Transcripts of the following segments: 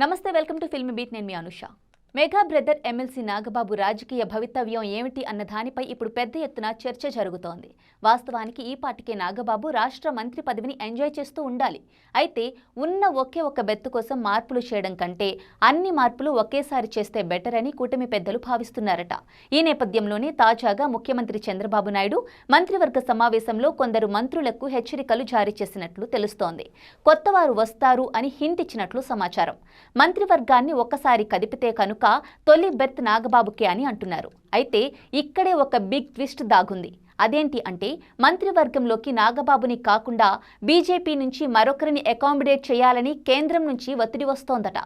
నమస్తే, welcome to film beat. నేను మీ Anusha. Mega brother MLC Nagababu రాజకీయ భవితవ్యం ఏమిటి అన్న దానిపై ఇప్పుడు పెద్ద ఎత్తున చర్చ జరుగుతోంది. వాస్తవానికి ఈ పాటికే నాగబాబు రాష్ట్ర మంత్రి పదవిని ఎంజాయ్ చేస్తూ ఉండాలి. అయితే ఉన్న ఒకే ఒక బెత్తు కోసం మార్పులు చేయడం కంటే అన్ని మార్పులు ఒకేసారి చేస్తే బెటర్ అని కూటమి పెద్దలు భావిస్తున్నారట. ఈ నేపథ్యంలోనే తాజాగా ముఖ్యమంత్రి చంద్రబాబు నాయుడు మంత్రివర్గ సమావేశంలో కొందరు మంత్రులకు హెచ్చరికలు జారీ చేసినట్లు తెలుస్తోంది. కొత్తవారు వస్తారు అని హింట్ ఇచ్చినట్లు సమాచారం. మంత్రివర్గాన్ని ఒక్కసారి కదిపితే కనుక తొలి బెర్త్ నాగబాబుకే అని అంటున్నారు. అయితే ఇక్కడే ఒక బిగ్ ట్విస్ట్ దాగుంది. అదేంటి అంటే మంత్రివర్గంలోకి నాగబాబుని కాకుండా బీజేపీ నుంచి మరొకరిని అకామిడేట్ చేయాలని కేంద్రం నుంచి ఒత్తిడి వస్తోందట.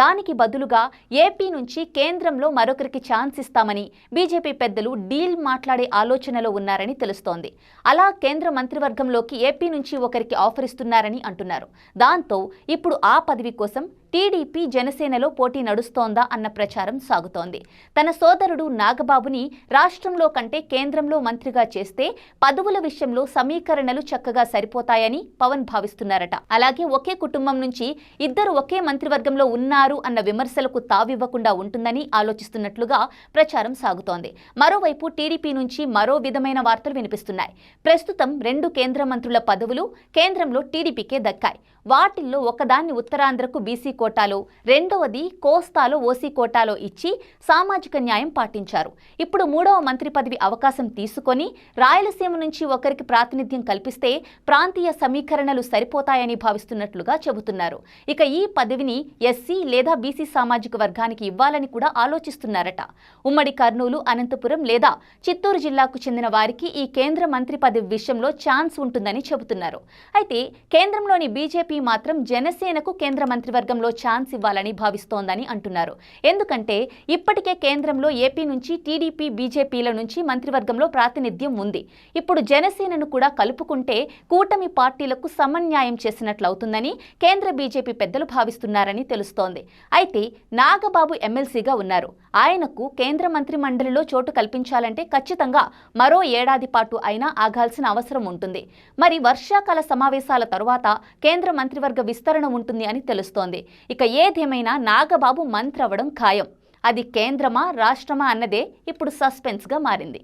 దానికి బదులుగా ఏపీ నుంచి కేంద్రంలో మరొకరికి ఛాన్స్ ఇస్తామని బీజేపీ పెద్దలు డీల్ మాట్లాడే ఆలోచనలో ఉన్నారని తెలుస్తోంది. అలా కేంద్ర మంత్రివర్గంలోకి ఏపీ నుంచి ఒకరికి ఆఫర్ ఇస్తున్నారని అంటున్నారు. దాంతో ఇప్పుడు ఆ పదవి కోసం టీడీపీ జనసేనలో పోటీ నడుస్తోందా అన్న ప్రచారం సాగుతోంది. తన సోదరుడు నాగబాబుని రాష్ట్రంలో కంటే కేంద్రంలో మంత్రిగా చేస్తే పదవుల విషయంలో సమీకరణలు చక్కగా సరిపోతాయని పవన్ భావిస్తున్నారట. అలాగే ఒకే కుటుంబం నుంచి ఇద్దరు ఒకే మంత్రివర్గంలో ఉన్నారు అన్న విమర్శలకు తావివ్వకుండా ఉంటుందని ఆలోచిస్తున్నట్లుగా ప్రచారం సాగుతోంది. మరోవైపు టీడీపీ నుంచి మరో విధమైన వార్తలు వినిపిస్తున్నాయి. ప్రస్తుతం 2 కేంద్ర మంత్రుల పదవులు కేంద్రంలో టీడీపీకే దక్కాయి. వాటిల్లో ఒకదాన్ని ఉత్తరాంధ్రకు బీసీ కోటాలో, రెండవది కోస్తాలో ఓసీ కోటాలో ఇచ్చి సామాజిక న్యాయం పాటించారు. ఇప్పుడు 3వ మంత్రి పదవి అవకాశం తీసుకొని రాయలసీమ నుంచి ఒకరికి ప్రాతినిధ్యం కల్పిస్తే ప్రాంతీయ సమీకరణలు సరిపోతాయని భావిస్తున్నట్లుగా చెబుతున్నారు. ఇక ఈ పదవిని ఎస్సీ లేదా బీసీ సామాజిక వర్గానికి ఇవ్వాలని కూడా ఆలోచిస్తున్నారట. ఉమ్మడి కర్నూలు, అనంతపురం లేదా చిత్తూరు జిల్లాకు చెందిన వారికి ఈ కేంద్ర మంత్రి పదవి విషయంలో ఛాన్స్ ఉంటుందని చెబుతున్నారు. అయితే కేంద్రంలోని బీజేపీ మాత్రం జనసేనకు కేంద్ర మంత్రివర్గంలో ఛాన్స్ ఇవ్వాలని భావిస్తోందని అంటున్నారు. ఎందుకంటే ఇప్పటికే కేంద్రంలో ఏపీ నుంచి టీడీపీ, బీజేపీల నుంచి మంత్రివర్గంలో ప్రాతినిధ్యం ఉంది. ఇప్పుడు జనసేనను కూడా కలుపుకుంటే కూటమి పార్టీలకు సమన్యాయం చేసినట్లవుతుందని కేంద్ర బీజేపీ పెద్దలు భావిస్తున్నారని తెలుస్తోంది. అయితే నాగబాబు ఎమ్మెల్సీగా ఉన్నారు. ఆయనకు కేంద్ర మంత్రి మండలిలో చోటు కల్పించాలంటే ఖచ్చితంగా మరో ఏడాది పాటు అయినా ఆగాల్సిన అవసరం ఉంటుంది. మరి వర్షాకాల సమావేశాల తరువాత కేంద్ర మంత్రివర్గ విస్తరణ ఉంటుంది అని తెలుస్తోంది. ఇక ఏదేమైనా నాగబాబు మంత్రి అవ్వడం ఖాయం. అది కేంద్రమా రాష్ట్రమా అన్నదే ఇప్పుడు సస్పెన్స్గా మారింది.